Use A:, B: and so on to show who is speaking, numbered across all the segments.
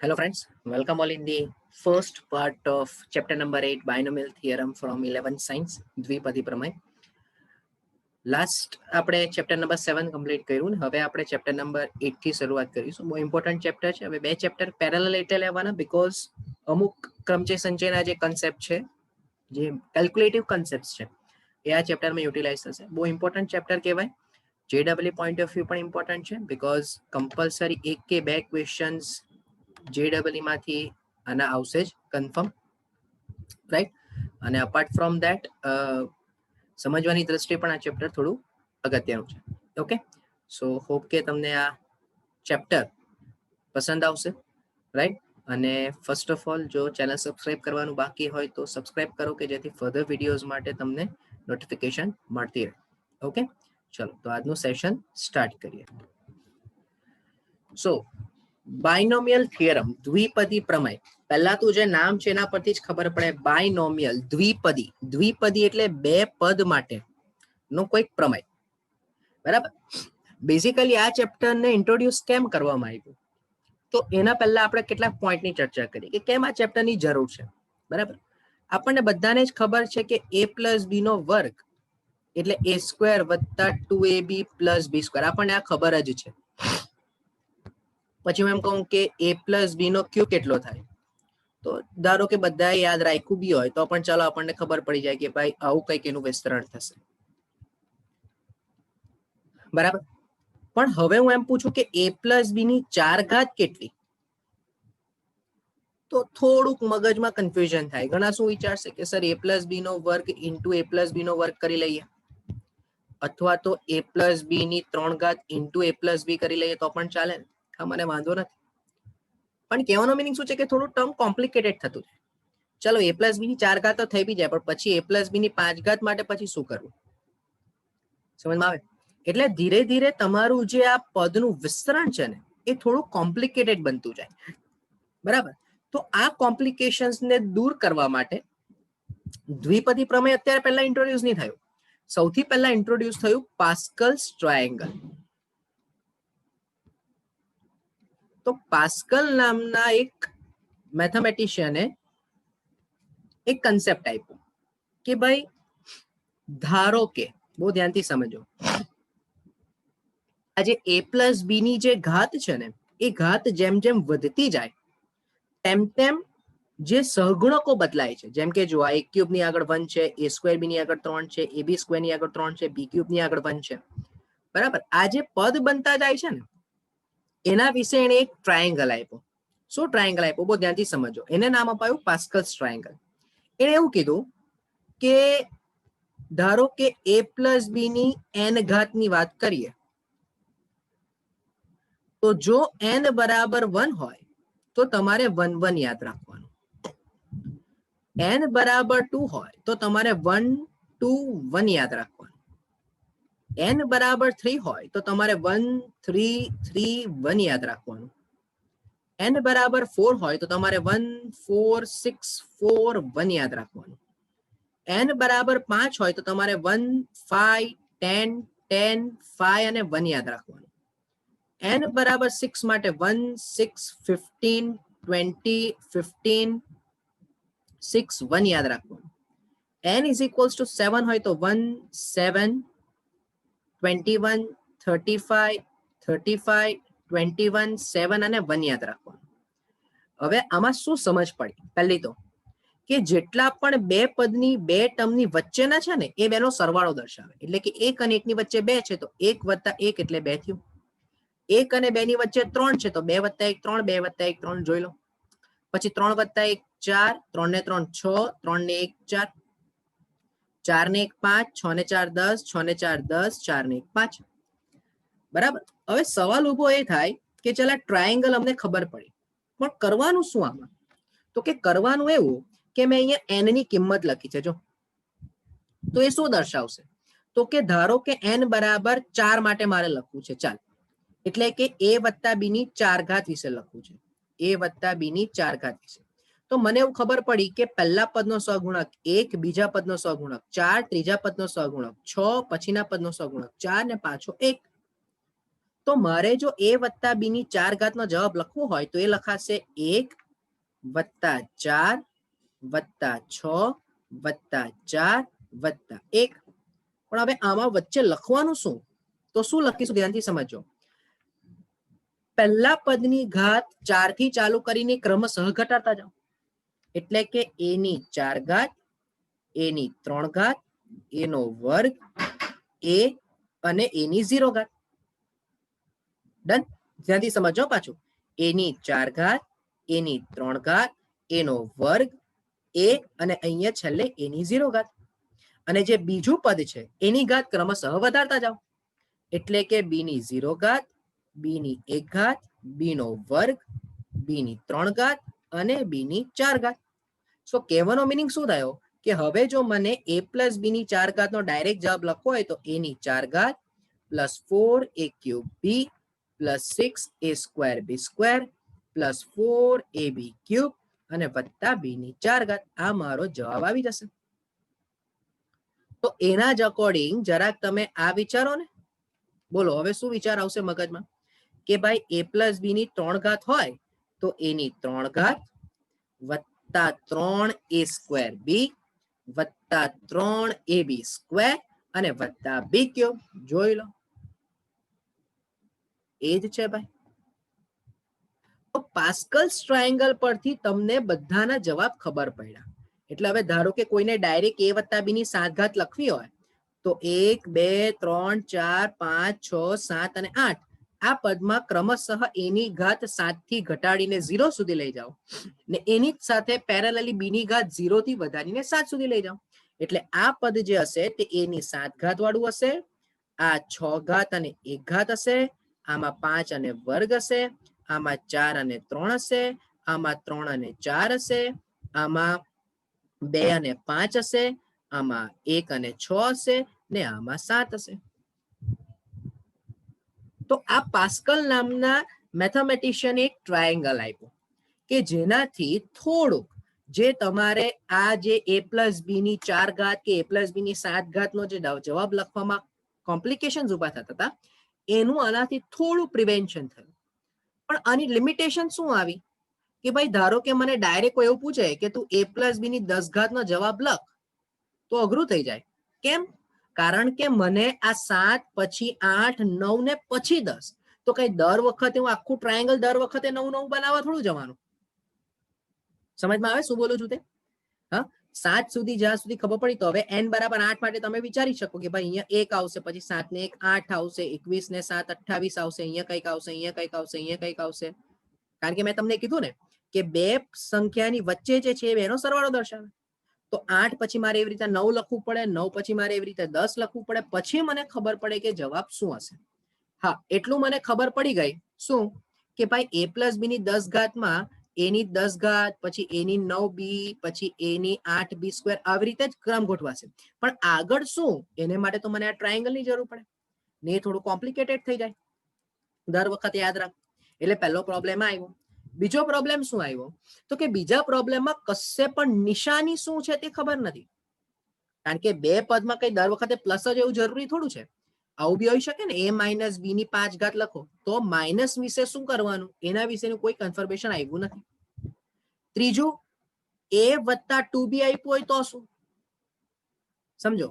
A: Hello friends, welcome all in the first part of chapter number 8 binomial theorem from 11th science દ્વિપદી પ્રમેય. Last આપણે chapter number 7 complete કર્યું ને હવે આપણે chapter number 8 થી શરૂઆત કરીશું. બહુ ઇમ્પોર્ટન્ટ ચેપ્ટર છે. હવે બે ચેપ્ટર પેરેલલ એટલે લેવાના બીકોઝ અમુક ક્રમચય સંચયના જે કન્સેપ્ટ છે, જે કેલ્ક્યુલેટિવ કન્સેપ્ટ છે, એ આ ચેપ્ટરમાં યુટિલાઇઝ થશે. બહુ ઇમ્પોર્ટન્ટ ચેપ્ટર કહેવાય. JEE પોઈન્ટ ઓફ વ્યૂ પણ ઇમ્પોર્ટન્ટ છે બીકોઝ કમ્પલસરી એક કે બે ક્વેશ્ચન્સ JEE માંથી આના આવશે જ કન્ફર્મ, રાઈટ. અને અપાર્ટ ફ્રોમ ધેટ સમજવાની દ્રષ્ટિએ પણ આ ચેપ્ટર થોડું અગત્યનું છે. ઓકે, સો હોપ કે તમને આ ચેપ્ટર પસંદ આવશે, રાઈટ. અને ફર્સ્ટ ઓફ ઓલ જો ચેનલ સબસ્ક્રાઇબ કરવાનું બાકી હોય તો સબસ્ક્રાઇબ કરો કે જેથી ફર્ધર વિડીયોઝ માટે તમને નોટિફિકેશન મળતી રહે. ઓકે, ચલો તો આજનું સેશન સ્ટાર્ટ કરીએ. સો બાયનોમિયલ થિયરમ, દ્વિપદી પ્રમેય. પહેલા તો જે નામ છે એના પરથી જ ખબર પડે, બાયનોમિયલ દ્વિપદી. દ્વિપદી એટલે બે પદ માટે નો કોઈક પ્રમેય, બરાબર. બેઝિકલી આ ચેપ્ટરને ઇન્ટ્રોડ્યુસ કેમ કરવામાં આવ્યું, તો એના પહેલા આપણે કેટલાક પોઈન્ટની ચર્ચા કરી કે કેમ આ ચેપ્ટરની જરૂર છે, બરાબર. આપણને બધાને જ ખબર છે કે a પ્લસ બી નો વર્ગ એટલે a સ્ક્વેર વત્તા 2ab પ્લસ બી સ્ક્વેર, આપણને આ ખબર જ છે. પછી હું એમ કહું કે a પ્લસ બી નો ક્યુ કેટલો થાય, તો ધારો કે બધાએ યાદ રાખ્યું બી હોય તો પણ ચાલો આપણને ખબર પડી જાય કે ભાઈ આવું કંઈક એનું વિસ્તરણ થશે, બરાબર. પણ હવે હું એમ પૂછું કે a પ્લસ બી ની 4 ઘાત કેટલી, તો થોડુંક મગજમાં કન્ફ્યુઝન થાય. ઘણા શું વિચારશે કે સર a પ્લસ બી નો વર્ગ ઇન્ટુ a પ્લસ બી નો વર્ગ કરી લઈએ, અથવા તો a પ્લસ બી ની 3 ઘાત ઇન્ટુ a પ્લસ બી કરી લઈએ તો પણ ચાલે ને. હા, મને વાંધો નથી. પણ કહેવાનો મિનિંગ શું છે કે થોડું ટર્મ કોમ્પ્લિકેટેડ થતું છે. ચલો a પ્લસ બી ની 4 ઘાત તો થઈ બી જાય, પણ પછી a પ્લસ બી ની 5 ઘાત માટે પછી શું કરવું, સમજમાં આવે. એટલે ધીરે ધીરે તમારું જે આ પદનું વિસ્તરણ છે ને એ થોડું કોમ્પ્લિકેટેડ બનતું જાય, બરાબર. તો આ કોમ્પ્લિકેશન્સને દૂર કરવા માટે દ્વિપદી પ્રમેય અત્યારે પહેલા ઇન્ટ્રોડ્યુસ નહીં થયું. સૌથી પહેલા ઇન્ટ્રોડ્યુસ થયું પાસ્કલ્સ ટ્રાયેંગલ. તો પાસ્કલ નામના એક મેથેમેટિશિયને એક કન્સેપ્ટ આપ્યો કે ભાઈ ધારો કે, બહુ ધ્યાનથી સમજો, આજે a પ્લસ બી ની જે ઘાત છે ને એ ઘાત જેમ જેમ વધતી જાય તેમ તેમ જે સહગુણકો બદલાય છે. જેમ કે જો આ a ક્યુબ ની આગળ 1 છે, a સ્ક્વેર બી ની આગળ 3 છે, ab સ્ક્વેર ની આગળ 3 છે, b ક્યુબ ની આગળ 1 છે, બરાબર. આ જે પદ બનતા જાય છે ને એના વિશે એને એક ટ્રાયેંગલ આપ્યો. શું ટ્રાયેંગલ આપ્યો, બહુ ધ્યાનથી સમજો. એને નામ અપાયું પાસ્કલ્સ ટ્રાયેંગલ. એને એવું કીધું કે ધારો કે a પ્લસ બી ની n ઘાત ની વાત કરીએ તો જો n બરાબર 1 હોય તો તમારે 1 1 યાદ રાખવાનું. n બરાબર 2 હોય તો તમારે 1 2 1 યાદ રાખવાનું. n બરાબર 3 હોય તો તમારે 1 3 3 1 યાદ રાખવાનું. n બરાબર 4 હોય તો તમારે 1 4 6 4 1 યાદ રાખવાનું. n બરાબર 5 હોય તો તમારે 1 5 10 10 5 અને 1 યાદ રાખવાનું. n બરાબર 6 માટે 1 6 15 20 15 6 1 યાદ રાખવાનું. n ઇઝ ઇક્વલ્સ ટુ 7 હોય તો 1 7 21 35 35 21 7 અને 1 યાદ રાખવાનું. હવે આમાં શું સમજ પડી, પહેલી તો કે જેટલા પણ બે પદની બે ટર્મની વચ્ચેના છે ને એ બેનો સરવાળો દર્શાવે. એટલે કે 1 અને 1 ની વચ્ચે 2 છે તો 1 વત્તા 1 એટલે 2 થયું. 1 અને 2 ની વચ્ચે 3 છે તો 2 વત્તા 1 3, 2 વત્તા 1 3, જોઈ લો. પછી 3 વત્તા 1 4, 3 ને 3 6, 3 ને 1 4, 4 ને 1 5, 6 ને 4 10, 6 ને 4 10, 4 ને 1 5, બરાબર. હવે સવાલ ઉભો એ થાય કે ચાલ આ ટ્રાયેંગલ અમને ખબર પડી, પણ કરવાનું શું આમાં, તો કે કરવાનું એવું કે મેં અહીંયા n ની કિંમત લખી છે. જો તો એ શું દર્શાવશે, તો કે ધારો કે n બરાબર 4 માટે મારે લખવું છે, ચાલ. એટલે કે a વત્તા b ની 4 ઘાત વિશે લખવું છે, a વત્તા b ની 4 ઘાત વિશે. તો મને એવું ખબર પડી કે પહેલા પદનો સહગુણક 1, બીજા પદનો સહગુણક 4, ત્રીજા પદનો સહગુણક 6, પછીના પદનો સહગુણક 4 ને પાછો 1. તો તો મારે જો a વત્તા b ની 4 ઘાતનો જવાબ લખવો હોય તો એ લખાશે 1 વત્તા 4 વત્તા 6 વત્તા 4 વત્તા 1. પણ હવે આમાં વચ્ચે લખવાનું શું? તો શું લખીશું ધ્યાનથી સમજો. પહેલા પદની ઘાત 4 થી ચાલુ કરીને ક્રમશઃ ઘટાડતા જાઓ. એટલે કે a ની 4 ઘાત, a ની 3 ઘાત, a નો વર્ગ, a અને a ની 0 ઘાત. ડન? ધ્યાનથી સમજો પાછું. a ની 4 ઘાત, a ની 3 ઘાત, a નો વર્ગ, a અને અહીંયા છેલ્લે a ની 0 ઘાત. અને જે બીજું પદ છે એની ઘાત ક્રમશઃ વધારતા જાઓ. એટલે કે b ની 0 ઘાત, b ની 1 ઘાત, b નો વર્ગ, b ની 3 ઘાત અને b ની 4 ઘાત. સો કહેવાનો મિનિંગ શું થયો કે હવે જો મને a પ્લસ b ની 4 ઘાત નો ડાયરેક્ટ જવાબ લખવો હોય તો a ની 4 ઘાત plus 4a cube b plus 6a square b square plus 4ab cube અને વત્તા b ની 4 ઘાત. આ મારો જવાબ આવી જશે. તો એના જ અકોર્ડિંગ જરાક તમે આ વિચારો ને. બોલો હવે શું વિચાર આવશે મગજમાં કે ભાઈ a પ્લસ b ની 3 ઘાત હોય તો a ની 3 ઘાત વત્તા 3a સ્ક્વેર b વત્તા 3ab સ્ક્વેર અને વત્તા b ક્યુબ. જોઈ લો, એ જ છે ભાઈ. તો પાસ્કલ્સ ટ્રાયેંગલ પરથી તમને બધાના જવાબ ખબર પડ્યા. એટલે હવે ધારો કે કોઈને ડાયરેક્ટ a વત્તા b ની 7 ઘાત લખવી હોય તો 1 2 3 4 5 6 7 અને 8 આ પદમાં ક્રમશઃ a ની ઘાત 7 થી ઘટાડીને 0 સુધી લઈ જાઓ ને એની જ સાથે પેરેલલી b ની ઘાત 0 થી વધારીને 7 સુધી લઈ જાઓ. એટલે આ પદ જે હશે તે a ની 7 ઘાત વાળું હશે, આ 6 ઘાત અને 1 ઘાત હશે, આમાં 5 અને વર્ગ હશે, આમાં 4 અને 3 હશે, આમાં 3 અને 4 હશે, આમાં 2 અને 5 હશે, આમાં 1 અને 6 હશે ને આમાં 7 હશે. તો આ પાસ્કલ નામના મેથેમેટિશિયને એક ટ્રાયેંગલ આપ્યું કે જેનાથી થોડુંક જે તમારે આ જે a પ્લસ b ની 4 ઘાત કે a પ્લસ b ની 7 ઘાતનો જે જવાબ લખવામાં કોમ્પ્લિકેશન્સ ઉભા થતા હતા એનું આનાથી થોડું પ્રિવેન્શન થયું. પણ આની લિમિટેશન શું આવી કે ભાઈ ધારો કે મને ડાયરેક્ટ કોઈ એવું પૂછે કે તું a પ્લસ b ની 10 ઘાતનો જવાબ લખ તો અઘરું થઈ જાય. કેમ? કારણ કે મને આ 7 પછી 8 9 ને પછી 10 તો કઈ દર વખતે હું આખું ટ્રાયેંગલ દર વખતે નવું નવું બનાવવા થોડું જવાનું. સમજમાં આવે શું બોલું છું તે? હા, 7 સુધી જ્યાં સુધી ખબર પડી તો હવે n બરાબર 8 માટે તમે વિચારી શકો કે ભાઈ અહીંયા 1 આવશે, પછી 7 ને 1 8 આવશે, 21 ને 7 28 આવશે, અહીંયા કંઈક આવશે, અહીંયા કંઈક આવશે, અહીંયા કંઈક આવશે. કારણ કે મેં તમને કીધું ને કે બે સંખ્યાની વચ્ચે જે છે એનો સરવાળો દર્શાવે. તો 8 પછી મારે એવી રીતે 9 લખવું પડે, 9 પછી મારે એવી રીતે 10 લખવું પડે, પછી મને ખબર પડે કે જવાબ શું હશે. હા, એટલું મને ખબર પડી ગઈ શું કે ભાઈ a પ્લસ b ની 10 ઘાતમાં a ની 10 ઘાત પછી a ની 9b પછી a ની 8b સ્ક્વેર આવી રીતે જ ક્રમ ગોઠવાશે. પણ આગળ શું એને માટે તો મને આ ટ્રાયેંગલ ની જરૂર પડે ને એ થોડું કોમ્પ્લિકેટેડ થઈ જાય. દર વખતે યાદ રાખ. એટલે પહેલો પ્રોબ્લેમ આવ્યો. બીજો પ્રોબ્લેમ શું આવ્યો તો કે બીજા પ્રોબ્લેમમાં કશે પણ નિશાની શું છે તે ખબર નથી. કારણ કે બે પદમાં કઈ દર વખતે પ્લસ જ એવું જરૂરી થોડું છે. આવું બી હોઈ શકે ને a માઇનસ b ની 5 ઘાત લખો તો માઇનસ વિશે શું કરવાનું એના વિશેનું કોઈ કન્ફર્મેશન આવ્યું નથી. ત્રીજું a વત્તા 2b આપ્યું હોય તો શું? સમજો.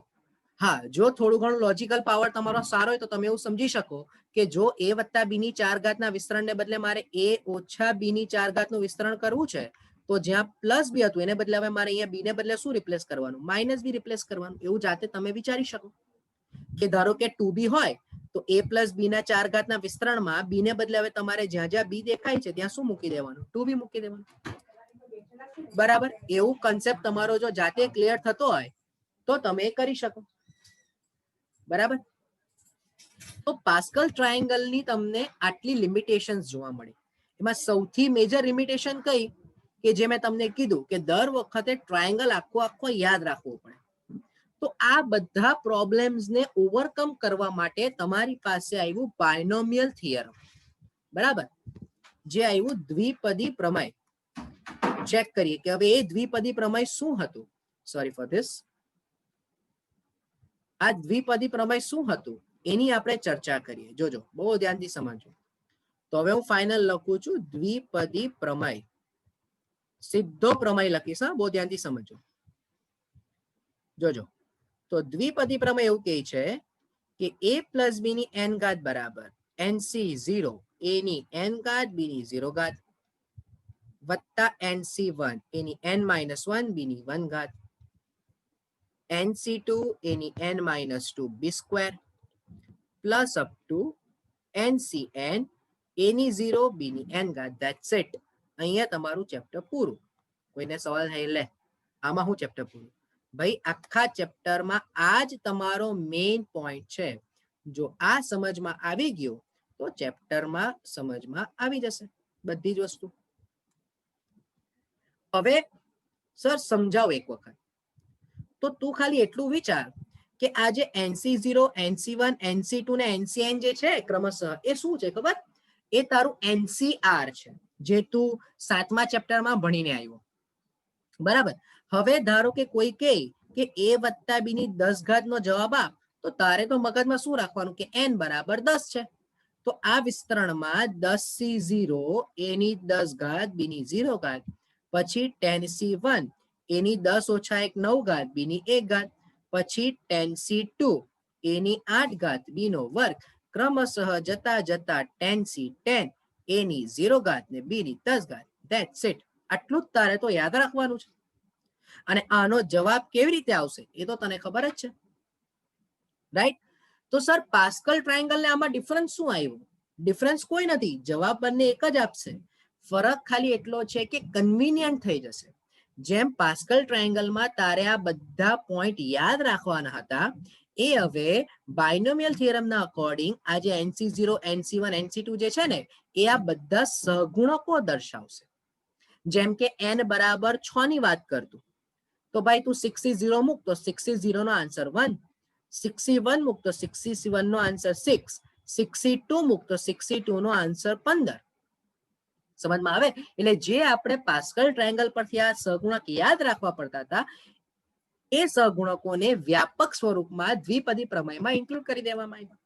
A: હા, જો થોડું ઘણું લોજિકલ પાવર તમારો સારો હોય તો તમે એવું સમજી શકો કે જો a વત્તા b ની 4 ઘાતના વિસ્તરણને બદલે મારે a ઓછા b ની 4 ઘાતનું વિસ્તરણ કરવું છે તો જ્યાં પ્લસ બી હતું એને બદલે હવે મારે અહીંયા બી ને બદલે શું રિપ્લેસ કરવાનું? માઇનસ બી રિપ્લેસ કરવાનું. એવું જાતે તમે વિચારી શકો કે ધારો કે 2b હોય તો a પ્લસ b ના 4 ઘાતના વિસ્તરણમાં b ને બદલે હવે તમારે જ્યાં જ્યાં b દેખાય છે ત્યાં શું મૂકી દેવાનું? 2b મૂકી દેવાનું. બરાબર? એવું કન્સેપ્ટ તમારો જો જાતે ક્લિયર થતો હોય તો તમે કરી શકો. બરાબર? તો પાસ્કલ ટ્રાયેંગલની તમને આટલી લિમિટેશન્સ જોવા મળી. એમાં સૌથી મેજર લિમિટેશન કઈ કે જે મેં તમને કીધું કે દર વખતે ટ્રાયેંગલ આખો યાદ રાખવો પડે. તો આ બધા પ્રોબ્લેમ્સને ઓવરકમ કરવા માટે તમારી પાસે આવ્યું બાયનોમિયલ થિયરમ. બરાબર? જે આવ્યું દ્વિપદી પ્રમેય. ચેક કરીએ કે હવે એ દ્વિપદી પ્રમેય શું હતું. Sorry for this. આ દ્વિપદી પ્રમેય શું હતું એની આપણે ચર્ચા કરીએ. જોજો બહુ ધ્યાનથી સમજો. તો હવે હું ફાઇનલ લખું છું દ્વિપદી પ્રમેય. સીધો પ્રમેય લખીશ. હા, બહુ ધ્યાનથી સમજો. જોજો, તો દ્વિપદી પ્રમેય એવું કહે છે કે a પ્લસ b ની n ઘાત બરાબર nc0 a ની n ઘાત b ની 0 ઘાત વત્તા nc1 a ની n માઇનસ 1 b ની 1 ઘાત nc2 a ની n minus 2 b square plus up to ncn a ની 0 b ની n ઘાત. That's it. અહીંયા તમારું ચેપ્ટર પૂરું. કોઈને સવાલ થાય લે આમાં હું ચેપ્ટર પૂરું? ભાઈ આખા ચેપ્ટરમાં આ જ તમારો મેઇન પોઈન્ટ છે. જો આ સમજમાં આવી ગયો તો ચેપ્ટરમાં સમજમાં આવી જશે બધી જ વસ્તુ. હવે સર સમજાવો એક વખત. તો તું ખાલી એટલું વિચાર કે આ જે NC0, NC1, NC2 ને NCN જે છે ક્રમશઃ એ શું છે ખબર? એ તારું NCR છે જે તું 7મા ચેપ્ટરમાં ભણીને આવ્યો. બરાબર. હવે ધારો કે કોઈ કહે કે a વત્તા b ની 10 ઘાત નો જવાબ આપ, તો તારે તો મગજમાં શું રાખવાનું કે n બરાબર 10 છે. તો આ વિસ્તરણમાં 10c0 a ની 10 ઘાત b ની 0 ઘાત પછી 10c1 a ની 10 ઓછા 1 9 ઘાત b ની 1 ઘાત પછી 10c2 a ની 8 ઘાત b નો વર્ગ ક્રમશઃ જતા જતા 10c10 a ની 0 ઘાત ને b ની 10 ઘાત. That's it. આટલું જ તારે તો યાદ રાખવાનું છે. અને આનો જવાબ કેવી રીતે આવશે એ તો તને ખબર જ છે, રાઈટ? તો સર પાસ્કલ ટ્રાયેંગલ ને આમાં ડિફરન્સ શું આવ્યું? ડિફરન્સ કોઈ નથી, જવાબ બંને એક જ આપશે. ફરક ખાલી એટલો છે કે કન્વીનિયન્ટ થઈ જશે. જેમ પાસ્કલ ટ્રાયેંગલમાં તારે આ બધા પોઈન્ટ યાદ રાખવાના હતા, એ હવે બાયનોમિયલ થિયરમના અકોર્ડિંગ આ જે NC0, NC1, NC2 જે છે ને એ આ બધા સહગુણકો દર્શાવશે. જેમ કે n બરાબર 6 ની વાત કરતું, તો ભાઈ તું 6c0 મૂક તો 6c0 નો આન્સર 1, 6c1 મૂક તો 6c1 નો આન્સર 6, 6c2 મૂક તો 6c2 નો આન્સર 15. સમજમાં આવે? એટલે જે આપણે પાસ્કલ ટ્રાયેંગલ પરથી આ સહગુણક યાદ રાખવા પડતા હતા એ સહગુણકોને વ્યાપક સ્વરૂપમાં દ્વિપદી પ્રમેયમાં ઇન્ક્લુડ કરી દેવામાં આવ્યા.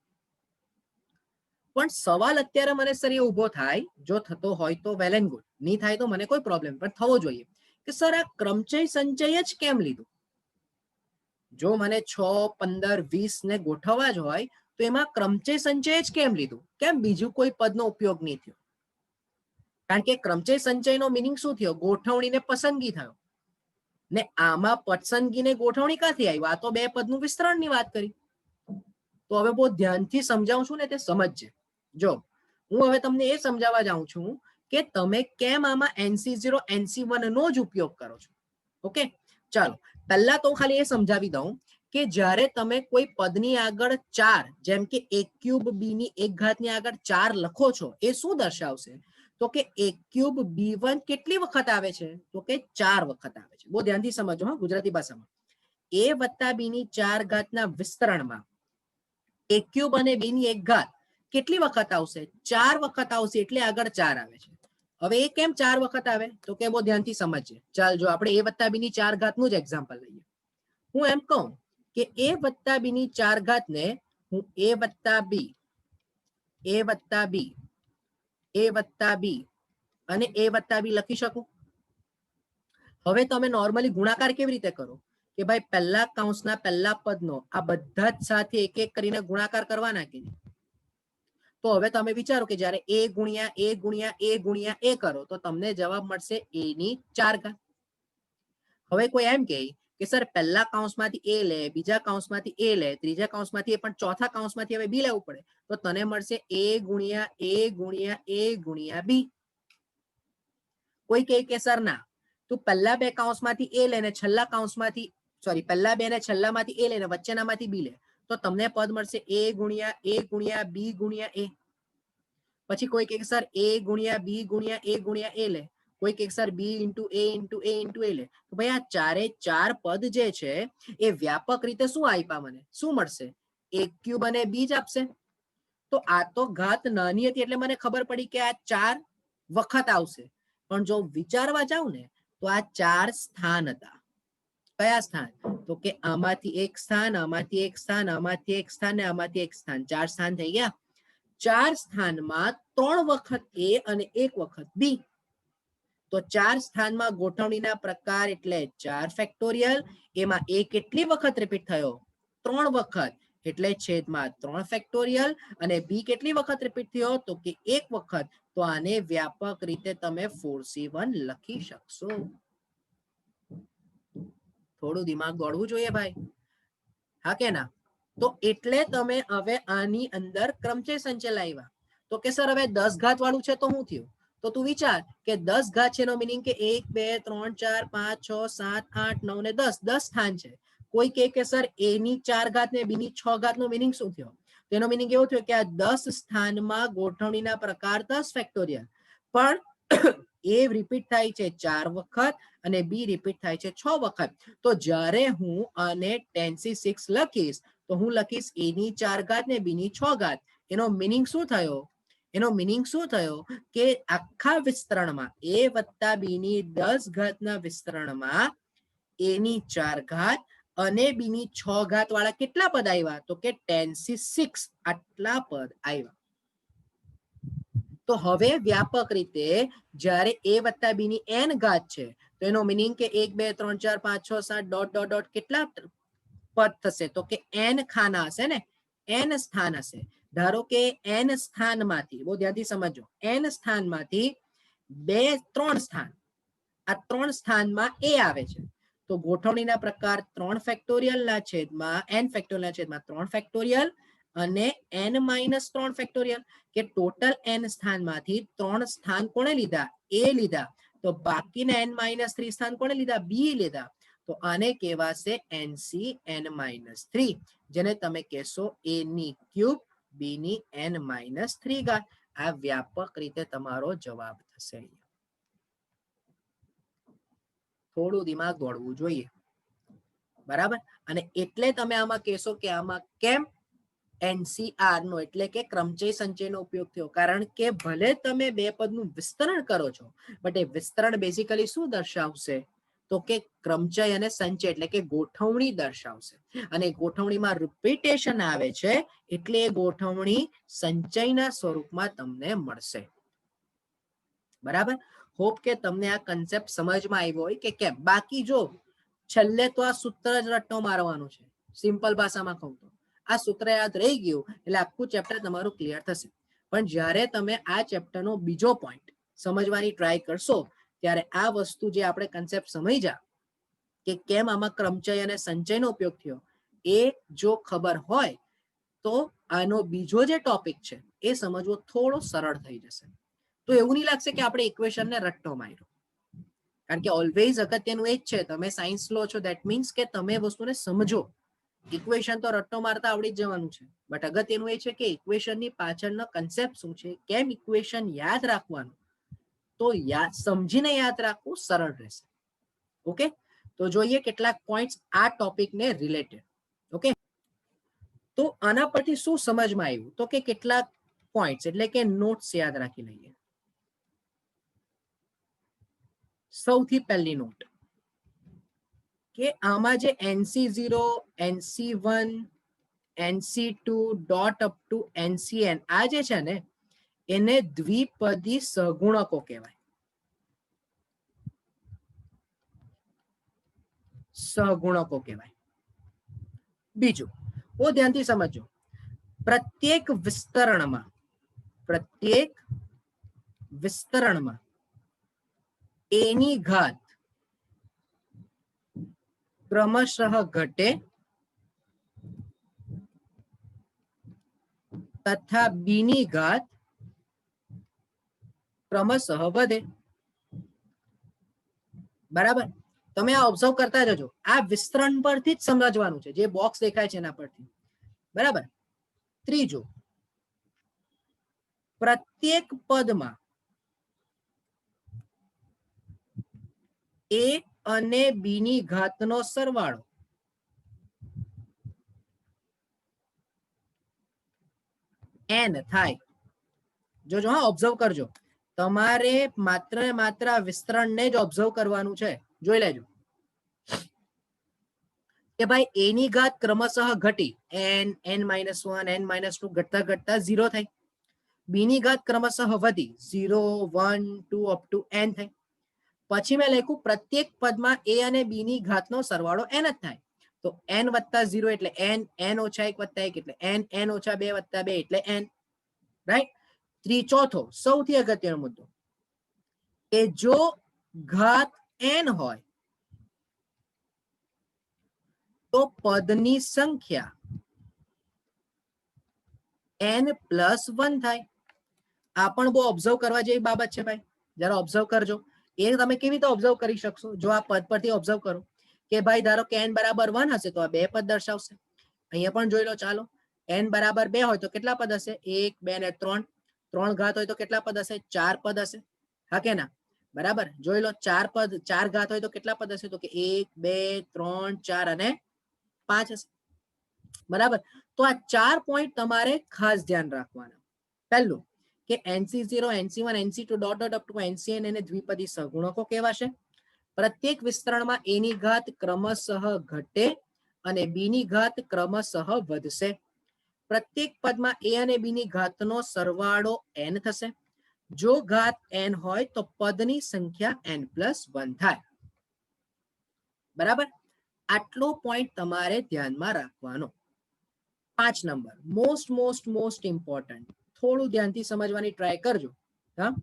A: પણ સવાલ અત્યારે મને સર એ ઉભો થાય, જો થતો હોય તો વેલ એન્ડ ગુડ, નહીં થાય તો મને કોઈ પ્રોબ્લેમ, પણ થવો જોઈએ કે સર આ ક્રમચય સંચય જ કેમ લીધું? જો મને 6, 15, 20 ને ગોઠવવા જ હોય તો એમાં ક્રમચય સંચય જ કેમ લીધું? કેમ બીજું કોઈ પદનો ઉપયોગ નહીં થયો? કારણ કે ક્રમચય સંચયનો મિનિંગ શું થયો? ગોઠવણીને પસંદગી થયો. ને આમાં પસંદગીને ગોઠવણી ક્યાંથી આવી? આ તો બે પદનું વિસ્તરણની વાત કરી. તો હવે બહુ ધ્યાનથી સમજાવું છું ને તે સમજજે. જો હું હવે તમને એ સમજાવવા જાઉં છું કે તમે કેમ આમાં NC0, NC1 નો જ ઉપયોગ કરો છો. ઓકે, ચાલો પહેલા તો ખાલી એ સમજાવી દઉં કે જ્યારે તમે કોઈ પદની આગળ 4 જેમ કે a ક્યુબ b ની 1 ઘાત ની આગળ 4 લખો છો, એ શું દર્શાવશે? તો કે a ક્યુબ b1 કેટલી વખત આવે છે? તો કે 4 વખત આવે છે. બહુ ધ્યાનથી સમજો હા, ગુજરાતી ભાષામાં. a વત્તા b ની 4 ઘાતના વિસ્તરણમાં a ક્યુબ અને b ની 1 ઘાત કેટલી વખત આવશે? 4 વખત આવશે, એટલે આગળ 4 આવે છે. હવે એ કેમ 4 વખત આવે? તો કે બહુ ધ્યાનથી સમજીએ. ચાલ જો આપણે a વત્તા b ની 4 ઘાતનું જ એક્ઝામ્પલ લઈએ. હું એમ કહું કે a વત્તા b ની 4 ઘાતને હું a વત્તા b, a વત્તા b, a વત્તા b અને a વત્તા b લખી શકું. હવે તમે નોર્મલી ગુણાકાર કેવી રીતે કરો કે ભાઈ પહેલા કૌંસના પહેલા પદનો આ બધા જ સાથે એક એક કરીને ગુણાકાર કરવાના કે નહીં? તો હવે તમે વિચારો કે જ્યારે a ગુણ્યા a ગુણ્યા a ગુણ્યા a કરો તો તમને જવાબ મળશે a ની 4 ઘાત. હવે કોઈ એમ કહે કે સર પહેલા કૌંસમાંથી a લે, બીજા કૌંસમાંથી a લે, ત્રીજા કૌંસમાંથી પણ ચોથા કૌંસમાંથી હવે b લેવું પડે, તો તને મળશે a ગુણ્યા a ગુણ્યા a ગુણ્યા b. કોઈ કહે કે સર ના, તું પહેલા બે કૌંસમાંથી a લે ને છેલ્લા કૌંસમાંથી સોરી પહેલા બે ને છેલ્લામાંથી a લે ને વચ્ચેનામાંથી b લે, તો તમને પદ મળશે a ગુણ્યા b ગુણ્યા a. પછી કોઈ કહે સર a ગુણ્યા b ગુણ્યા a ગુણ્યા a લે, કોઈ કહે sir b into a into a into a લે. તો ભાઈ આ ચારે ચાર પદ જે છે એ વ્યાપક રીતે શું આપ્યા? મને શું મળશે? a ક્યુબ અને b જ આપશે. તો આ તો ઘાત નાની હતી એટલે મને ખબર પડી કે આ 4 વખત આવશે, પણ જો વિચારવા જાવ ને તો આ 4 સ્થાન હતા. કયા સ્થાન? તો કે આમાંથી એક સ્થાન, આમાંથી એક સ્થાન, આમાંથી એક સ્થાન ને આમાંથી એક સ્થાન, 4 સ્થાન થઈ ગયા. 4 સ્થાનમાં 3 વખત A અને 1 વખત B. તો 4 સ્થાનમાં ગોઠવણીના પ્રકાર એટલે 4 ફેક્ટોરિયલ. એમાં A કેટલી વખત રિપીટ થયો? 3 વખત, એટલે છેદમાં 3 ફેક્ટોરિયલ. અને B કેટલી વખત રિપીટ થયો? તો કે 1 વખત. તો આને વ્યાપક રીતે તમે 4C1 લખી શકશો. થોડું દિમાગ દોડવું જોઈએ ભાઈ, હા કે ના? તો એટલે તમે હવે આની અંદર ક્રમચય સંચય લાવ્યા. તો કે સર હવે 10 ઘાત વાળું છે તો શું થયું? તો તું વિચાર કે 10 ઘાત છે એનો મીનિંગ કે 1 2 3 4 5 6 7 8 9 ને 10, 10 સ્થાન છે. કોઈ કે સર A ની 4 ઘાત ને B ની 6 ઘાત નો મીનિંગ શું થયો? તેનો મીનિંગ એવો થયો કે આ 10 સ્થાનમાં ગોઠવણીના પ્રકાર 10 ફેક્ટોરિયલ, પણ A રિપીટ થાય છે 4 વખત અને B રિપીટ થાય છે 6 વખત. તો જ્યારે હું આને 10C6 લખીશ તો હું લખીશ A ની 4 ઘાત ને B ની 6 ઘાત. એનો મીનિંગ શું થયો? એનો મીનિંગ શું થયો કે આખા વિસ્તરણમાં A વત્તા B ની 10 ઘાતના વિસ્તરણમાં A ની 4 ઘાત અને B ની 6 ઘાત વાળા કેટલા પદ આવ્યા? તો કે 10C6 આટલા પદ આવ્યા. તો હવે વ્યાપક રીતે જ્યારે A વત્તા B ની n ઘાત છે તો એનો મીનિંગ કે 1 2 3 4 5 6 7 ડોટ ડોટ ડોટ કેટલા પદ થશે? તો કે n ખાના હશે ને, n સ્થાન હશે. ધારો કે n સ્થાનમાંથી, બહુ ધ્યાનથી સમજો, n સ્થાનમાંથી 2 3 સ્થાન, આ 3 સ્થાનમાં A આવે છે. તો ગોઠવણીના પ્રકાર 3 ફેક્ટોરિયલ ના છેદમાં n ફેક્ટોરિયલ ના છેદમાં 3 ફેક્ટોરિયલ અને n માઇનસ 3 ફેક્ટોરિયલ. કે ટોટલ n સ્થાનમાંથી 3 સ્થાન કોણે લીધા? A લીધા. તો બાકીના n માઇનસ 3 સ્થાન કોણે લીધા? B લીધા. તો આને કહેવાશે NC(n-3), જેને તમે કહેશો A ની ક્યુબ B ની n-3 ઘાત. આ વ્યાપક રીતે તમારો જવાબ થશે. થોડું દિમાગ દોડવું જોઈએ, બરાબર? અને એટલે તમે આમાં કહેશો કે આમાં કેમ NCR નો એટલે કે ક્રમચય સંચયનો ઉપયોગ થયો? કારણ કે ભલે તમે બે પદનું વિસ્તરણ કરો છો, બટ એ વિસ્તરણ બેઝિકલી શું દર્શાવશે? તો કે ક્રમચય અને સંચય એટલે કે ગોઠવણી દર્શાવશે. અને ગોઠવણીમાં રિપીટેશન આવે છે એટલે એ ગોઠવણી સંચયના સ્વરૂપમાં તમને મળશે. બરાબર? હોપ કે તમને આ કન્સેપ્ટ સમજમાં આવ્યો હોય કે કેમ. બાકી જો છેલ્લે તો આ સૂત્ર જ રટ્ટો મારવાનું છે. સિમ્પલ ભાષામાં કહું તો આ સૂત્ર યાદ રહી ગયું એટલે આખું ચેપ્ટર તમારું ક્લિયર થશે. પણ જ્યારે તમે આ ચેપ્ટરનો બીજો પોઈન્ટ સમજવાની ટ્રાય કરશો ત્યારે આ વસ્તુ જે આપણે કન્સેપ્ટ સમજ્યા કે કેમ આમાં ક્રમચય અને સંચયનો ઉપયોગ થયો, એ જો ખબર હોય તો આનો બીજો જે ટોપિક છે એ સમજવો થોડો સરળ થઈ જશે. તો એવું નહીં લાગશે કે આપણે ઇક્વેશનને રટ્ટો માર્યો. કારણ કે ઓલવેઝ અગત્યનું એ જ છે, તમે સાયન્સ લો છો દેટ મીન્સ કે તમે વસ્તુને સમજો. ઇક્વેશન તો રટ્ટો મારતા આવડી જ જવાનું છે, બટ અગત્યનું એ છે કે ઇક્વેશનની પાછળનો કન્સેપ્ટ શું છે, કેમ ઇક્વેશન યાદ રાખવાનું, તો સમજીને યાદ રાખવું સરળ રહેશે. ઓકે, તો જોઈએ કેટલાક પોઈન્ટ્સ આ ટોપિકને રિલેટેડ. ઓકે, તો આના પરથી શું સમજમાં આવ્યું? તો કે કેટલાક પોઈન્ટ્સ એટલે કે નોટ્સ યાદ રાખી લઈએ. સૌથી પહેલી નોટ કે આમાં જે NC0, NC1, NC2 dot up to NCN આ જે છે ને એને દ્વિપદી સહગુણકો કહેવાય. સહગુણકો કહેવાય. બીજું બહુ ધ્યાનથી સમજો, પ્રત્યેક વિસ્તરણમાં A ની ઘાત ક્રમશઃ ઘટે તથા B ની ઘાત ક્રમશઃ વધે. બરાબર? તમે આ ઓબ્ઝર્વ કરતા જજો. આ વિસ્તરણ પરથી જ સમજવાનું છે, જે બોક્સ દેખાય છે એના પરથી. બરાબર? ત્રીજું, પ્રત્યેક પદમાં A અને B ની ઘાતનો સરવાળો n થાય. જોજો હા, ઓબ્ઝર્વ કરજો. તમારે માત્ર વિસ્તરણને જ ઓબ્ઝર્વ કરવાનું છે. જોઈ લેજો. કે ભાઈ a ની ઘાત ક્રમશઃ ઘટી n n-1 n-2 ઘટતા ઘટતા 0 થઈ, b ની ઘાત ક્રમશઃ વધી 0 1 2 અપ ટુ n થઈ. પછી મેં લખ્યું પ્રત્યેક પદમાં a અને b ની ઘાતનો સરવાળો n જ થાય, તો n વત્તા 0 એટલે n, n ઓછા 1 વત્તા 1 એટલે n, n ઓછા 2 વત્તા 2 એટલે n, રાઈટ. ચોથો સૌથી અગત્યનો મુદ્દો કે જો ઘાત n હોય તો પદની સંખ્યા n પ્લસ 1 થાય. આ પણ બહુ ઓબ્ઝર્વ કરવા જેવી બાબત છે ભાઈ, જરા ઓબ્ઝર્વ કરજો. એ તમે કેવી રીતે ઓબ્ઝર્વ કરી શકશો? જો આ પદ પરથી ઓબ્ઝર્વ કરો કે ભાઈ ધારો કે n બરાબર 1 હશે તો આ બે પદ દર્શાવશે. અહીંયા પણ જોઈ લો, ચાલો n બરાબર 2 હોય તો કેટલા પદ હશે? 1 2 ને 3, 3 ઘાત હોય તો કેટલા પદ હશે? 4 પદ હશે, હા કે ના? બરાબર, જોઈ લો 4 પદ, 4 ઘાત હોય તો કેટલા પદ હશે? તો કે 1 2 3 4 અને 5 હશે. બરાબર, તો આ 4 પોઈન્ટ તમારે ખાસ ધ્યાન રાખવાના. પહેલું કે NC0, NC1, NC2 dot dot up to NCN એને દ્વિપદી સહગુણકો કહેવાશે. પ્રત્યેક વિસ્તરણમાં a ની ઘાત ક્રમશઃ ઘટે અને b ની ઘાત ક્રમશઃ વધશે. પ્રત્યેક પદમાં a અને b ની ઘાતનો સરવાળો n થશે. જો ઘાત n હોય તો પદની સંખ્યા n પ્લસ 1 થાય. બરાબર, આટલો પોઈન્ટ તમારે ધ્યાનમાં રાખવાનો. 5 number most most most important, થોડું ધ્યાનથી સમજવાની ટ્રાય કરજો. હા,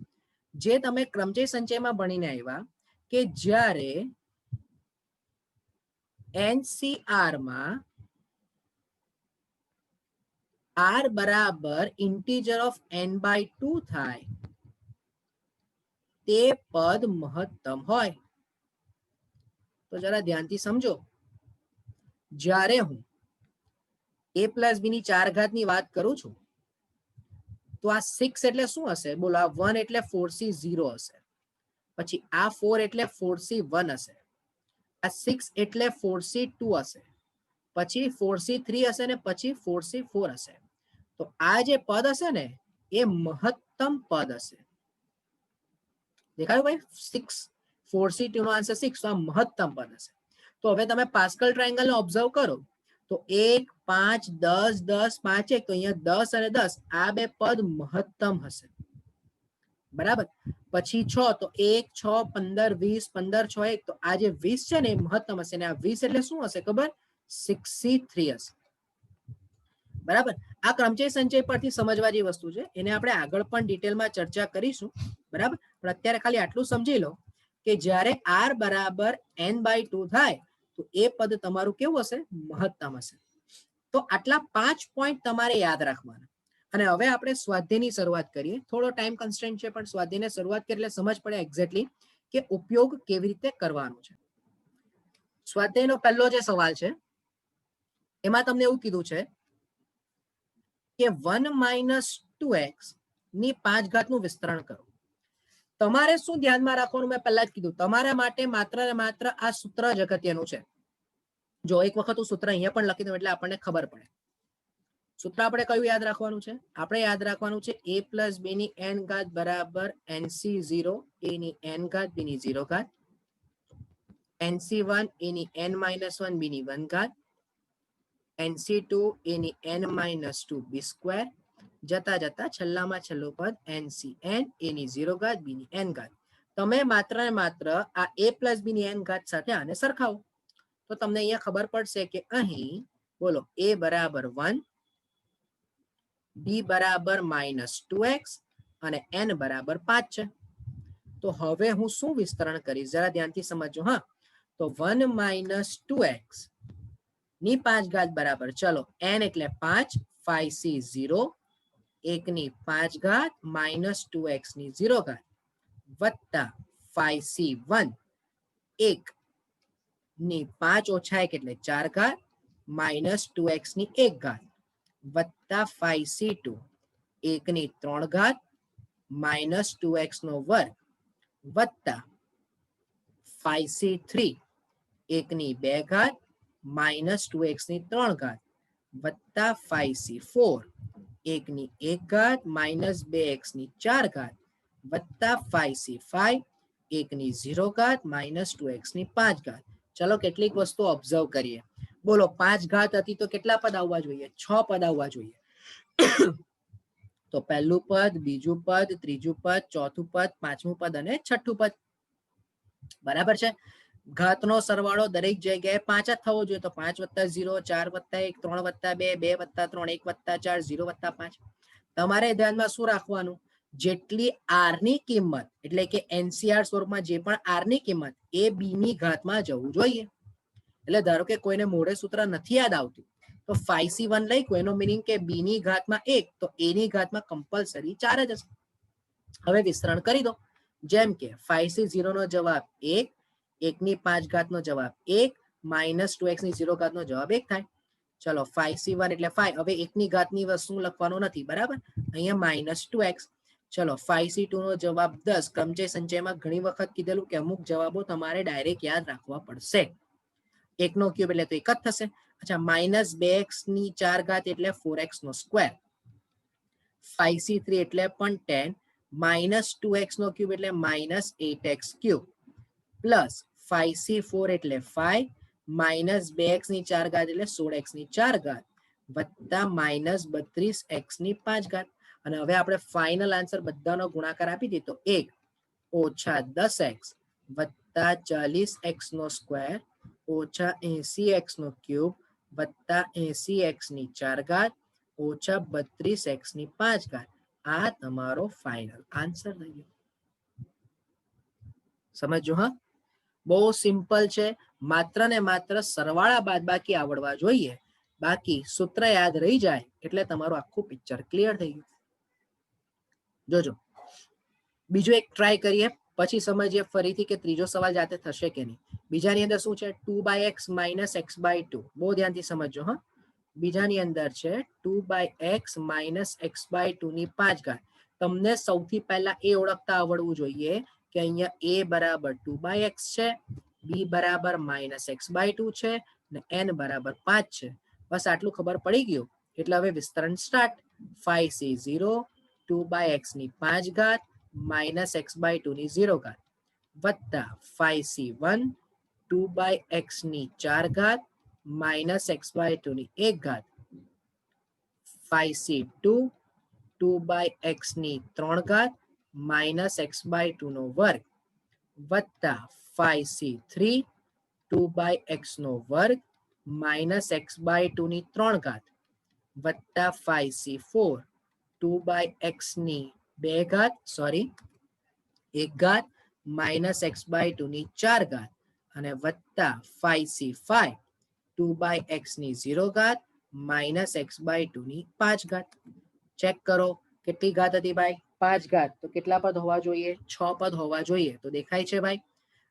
A: જે તમે ક્રમચય સંચયમાં ભણીને આવ્યા કે જ્યારે NCR માં r બરાબર ઇન્ટીજર ઓફ n/2 થાય તે પદ મહત્તમ હોય. તો જરા ધ્યાનથી સમજો. જ્યારે હું a પ્લસ b ની 4 ઘાત ની વાત કરું છું તો આ 6 એટલે શું હશે? બોલો, આ 1 એટલે 4c0 હશે, પછી આ 4 એટલે 4c1 હશે, આ 6 એટલે 4c2 હશે, પછી 4c3 હશે ને પછી 4c4 હશે. તો આ જે પદ હશે ને એ મહત્તમ પદ હશે. દેખાયું ભાઈ? 6 4c2 નો આન્સર 6, તો આ મહત્તમ પદ હશે. તો હવે તમે પાસ્કલ ટ્રાયેંગલ ને ઓબ્ઝર્વ કરો તો 1 5 10 10 5 1, તો અહીંયા 10 અને 10 આ બે પદ મહત્તમ હશે. બરાબર, પછી 6, તો 1 6 15 20 15 6 1, તો આ જે 20 છે ને એ મહત્તમ હશે. અને આ 20 એટલે શું હશે ખબર? 63 હશે. બરાબર, આ ક્રમચય સંચય પરથી સમજવા જેવી વસ્તુ છે, એને આપણે આગળ પણ ડિટેલમાં ચર્ચા કરીશું. બરાબર, પણ અત્યારે ખાલી આટલું સમજી લો કે જ્યારે r બરાબર n/2 થાય તો એ પદ તમારું કેવું હશે? મહત્તમ હશે. તો આટલા 5 પોઈન્ટ તમારે યાદ રાખવાના. અને હવે આપણે સ્વાધ્યાયની શરૂઆત કરીએ. થોડો ટાઈમ કન્સ્ટ્રેન્ટ છે પણ સ્વાધ્યાયની શરૂઆત કરીએ એટલે સમજ પડે એક્ઝેક્ટલી કે ઉપયોગ કેવી રીતે કરવાનો છે. સ્વાધ્યાયનો પહેલો જે સવાલ છે એમાં તમને એવું કીધું છે કે 1 - 2x ની 5 ઘાત નું વિસ્તરણ કરો. તમારે શું ધ્યાનમાં રાખવાનું? મેં પહેલા જ કીધું, તમારા માટે માત્ર ને માત્ર આ સૂત્ર જ અગત્યનું છે. જો એક વખત હું સૂત્ર અહીંયા પણ લખી દઉં એટલે આપણને ખબર પડે. સૂત્ર આપણે કયું યાદ રાખવાનું છે? આપણે યાદ રાખવાનું છે a પ્લસ b ની n ઘાત બરાબર NC0 a ની n ઘાત b ની 0 ઘાત, NC1 a ની n-1 b ની 1 ઘાત, NC2 a ની n-2 b સ્ક્વેર, જતા જતા છેલ્લામાં છેલ્લું પદ NCn a ની 0 ઘાત b ની n ઘાત. તમે માત્ર ને માત્ર આ a પ્લસ b ની n ઘાત સાથે આને સરખાવો તો તમને અહીંયા ખબર પડશે કે અહીં બોલો a બરાબર 1, b બરાબર -2x અને n બરાબર 5 છે. તો હવે હું શું વિસ્તરણ કરીશ? જરા ધ્યાનથી સમજો. હા, તો 1 - 2x ની 5 ઘાત બરાબર, ચલો n એટલે 5, 5c0 1 ની 5 ઘાત -2x ની 0 ઘાત વત્તા 5c1 1 ની 5 ઓછા 1 એટલે 4 ઘાત -2x ની 1 ઘાત વત્તા 5c2 1 ની 3 ઘાત -2x નો વર્ગ વત્તા 5c3 1 ની 2 ઘાત -2x ની 3 ઘાત વત્તા 5c4 1 ની 1 ઘાત -2x ની 4 ઘાત વત્તા 5c5 1 ની 0 ઘાત -2x ની 5 ઘાત. ચલો કેટલીક વસ્તુ ઓબ્ઝર્વ કરીએ. બોલો 5 ઘાત હતી તો કેટલા પદ આવવા જોઈએ? 6 પદ આવવા જોઈએ. તો પહેલું પદ, બીજું પદ, ત્રીજું પદ, ચોથું પદ, પાંચમું પદ અને છઠ્ઠું પદ. બરાબર છે. ઘાતનો સરવાળો દરેક જગ્યાએ 5 જ થવો જોઈએ. તો 5 + 0, 4 + 1, 3 + 2, 2 + 3, 1 + 4, 0 + 5. તમારે ધ્યાનમાં શું રાખવાનું? જેટલી આર ની કિંમત એટલે કે એનસીઆર સ્વરૂપમાં જે પણ આર ની કિંમત એ બી ની ઘાતમાં જવું જોઈએ. એટલે ધારો કે કોઈને મોઢે સૂત્ર નથી યાદ આવતું તો 5c1 લખ્યું, એનો મિનિંગ કે બી ની ઘાતમાં 1 તો એ ની ઘાતમાં કમ્પલસરી 4 જ હશે. હવે વિસ્તરણ કરી દો. જેમ કે 5c0 નો જવાબ 1, 1 ની 5 ઘાત નો જવાબ 1, -2x ની 0 ઘાત નો જવાબ 1 થાય. ચલો 5c1 એટલે 5. હવે 1 ની ઘાતની વસ્તુ લખવાનું નથી, બરાબર, અહીંયા -2x. ચલો 5c2 નો જવાબ 10. ક્રમચય સંચયમાં ઘણી વખત કીધેલું કે અમુક જવાબો તમારે ડાયરેક્ટ યાદ રાખવા પડશે. 1 નો ક્યુબ એટલે તો 1 જ થશે. અચ્છા, -2x ની 4 ઘાત એટલે 4x નો સ્ક્વેર. 5c3 એટલે પણ 10, -2x નો ક્યુબ એટલે -8x ક્યુબ, પ્લસ 5c4 એટલે 5, -2x ની 4 ઘાત એટલે 16x ની 4 ઘાત, વત્તા -32x ની 5 ઘાત. અને હવે આપણે ફાઇનલ આન્સર બધાનો ગુણાકાર આપી દીધો. 1 - 10x વત્તા 40x નો સ્ક્વેર ઓછા 80x નો ક્યુબ વત્તા 80x ની 4 ઘાત ઓછા 32x ની 5 ઘાત. આ તમારો ફાઇનલ આન્સર થઈ ગયો. સમજો? હા, બહુ સિમ્પલ છે. માત્ર ને માત્ર સરવાળા બાદબાકી આવડવા જોઈએ. બાકી સૂત્ર યાદ રહી જાય એટલે તમારું આખું પિક્ચર ક્લિયર થઈ ગયું. જોજો, બીજો એક ટ્રાય કરીએ, પછી સમજીએ ફરીથી કે ત્રીજો સવાલ જાતે થશે કે નહીં. બીજાની અંદર શું છે? 2x - x/2. બહુ ધ્યાનથી સમજો. હા, બીજાની અંદર છે 2x - x/2 ની 5 ઘાત. તમને સૌથી પહેલા એ ઓળખતા આવડવું જોઈએ કે અહીંયા a બરાબર 2x છે, b બરાબર -x/2 છે ને n બરાબર 5 છે. બસ આટલું ખબર પડી ગયું એટલે હવે વિસ્તરણ સ્ટાર્ટ. 5c0 2x ની 5 ઘાત -x/2 ની 0 ઘાત વત્તા 5c1 2x ની 4 ઘાત -x/2 ની 1 ઘાત, 5c2 2x ની 3 ઘાત -x/2 નો વર્ગ વત્તા 5c3 2x નો વર્ગ -x/2 ની 3 ઘાત વત્તા 5c4 2x ની 2 ઘાત 1 ઘાત -x/2 ની 4 ઘાત અને વત્તા 5c5 2x ની 0 ઘાત -x/2 ની 5 ઘાત. ચેક કરો કેટલી ઘાત હતી ભાઈ? 5 ઘાત. તો કેટલા પદ હોવા જોઈએ? 6 પદ હોવા જોઈએ. તો દેખાય છે ભાઈ,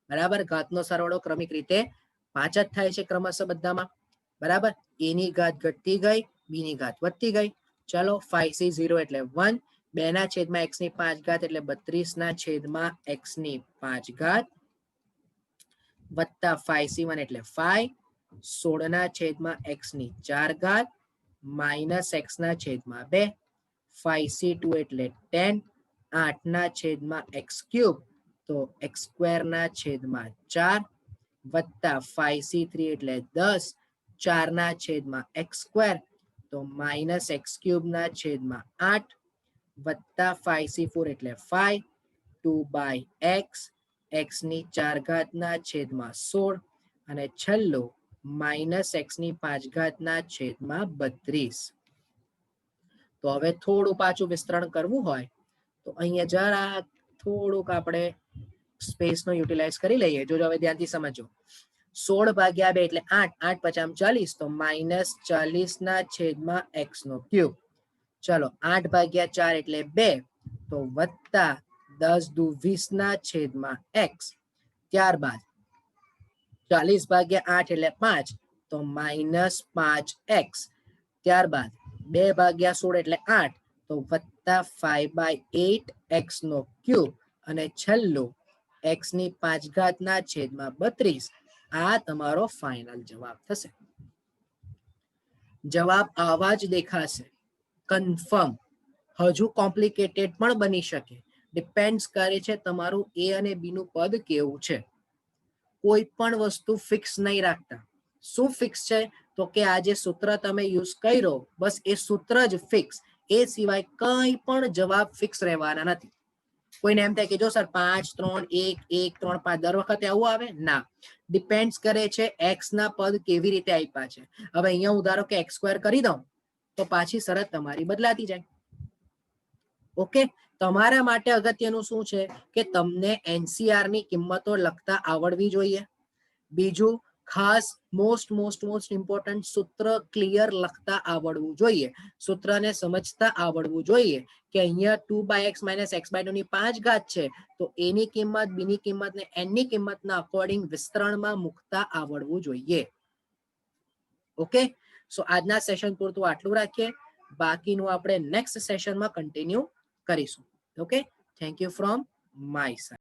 A: બરાબર. ઘાતનો સરવાળો ક્રમિક રીતે 5 જ થાય છે ક્રમશઃ બધામાં, બરાબર. a ની ઘાત ઘટતી ગઈ, b ની ઘાત વધતી ગઈ. ચલો 5c0 એટલે 1, 2 ના છેદમાં x ની 5 ઘાત એટલે 32 ના છેદમાં x ની 5 ઘાત વત્તા 5c1 એટલે 5, 16 ના છેદમાં x ની 4 ઘાત -x ના છેદમાં 2, 5c2 એટલે 10, 8 ના છેદમાં x ક્યુબ તો x સ્ક્વેર ના છેદમાં 4 વત્તા 5c3 એટલે 10, 4 ના છેદમાં x સ્ક્વેર તો -x ક્યુબ ના છેદમાં 8 વત્તા 5c4 એટલે 5, 2/x x ની 4 ઘાત ના છેદમાં 16 અને છેલ્લો -x ની 5 ઘાત ના છેદમાં 32. તો હવે થોડું પાછું વિસ્તરણ કરવું હોય તો અહીંયા જરા થોડુંક આપણે સ્પેસ નો યુટિલાઇઝ કરી લઈએ. જો હવે ધ્યાનથી સમજો. 16/2 એટલે 8, 8 × 5 = 40 તો -40 ના છેદમાં x નો ક્યુબ. ચલો 8/4 એટલે 2 તો વત્તા 10 દુ 20 ના છેદમાં x. ત્યારબાદ 40/8 એટલે 5 તો -5x. ત્યારબાદ 2/16 એટલે 8 તો વત્તા 5/8x નો ક્યુબ અને છેલ્લું x ની 5 ઘાત ના છેદમાં 32. આ તમારો ફાઇનલ જવાબ થશે. જવાબ આવા જ દેખાશે, કન્ફર્મ. હજુ કોમ્પ્લિકેટેડ પણ બની શકે. ડિપેન્ડ્સ કરે છે તમારું a અને b નું પદ કેવું છે. કોઈ પણ વસ્તુ ફિક્સ નહીં રાખતા. શું ફિક્સ છે? તો કે આ જે સૂત્ર તમે યુઝ કર્યો બસ એ સૂત્ર જ ફિક્સ, એ સિવાય કંઈ પણ જવાબ ફિક્સ રહેવાના નથી. કોઈને એમ થાય કે જો સર 5 3 1 1 3 5 દર વખતે આવું આવે ના, ડિપેન્ડ્સ કરે છે એક્સ ના પદ કેવી રીતે આપ્યા છે. હવે અહીંયા હું ધારો કે x સ્ક્વેર કરી દઉં તો પાછી શરત તમારી બદલાતી જાય. ઓકે, તમારા માટે અગત્યનું શું છે કે તમને એનસીઆર ની કિંમતો લખતા આવડવી જોઈએ. બીજું ખાસ મોસ્ટ ઇમ્પોર્ટન્ટ સૂત્ર ક્લિયર લખતા આવડવું જોઈએ, સૂત્રને સમજતા આવડવું જોઈએ કે અહીંયા 2/x - x/2 ની 5 ઘાત છે તો એની કિંમત બીની કિંમત ને n ની કિંમતના અકોર્ડિંગ વિસ્તરણમાં મૂકતા આવડવું જોઈએ. ઓકે, સો આજના સેશન પૂરતું આટલું રાખીએ, બાકીનું આપણે નેક્સ્ટ સેશનમાં કન્ટિન્યુ કરીશું. Okay, thank you from my side.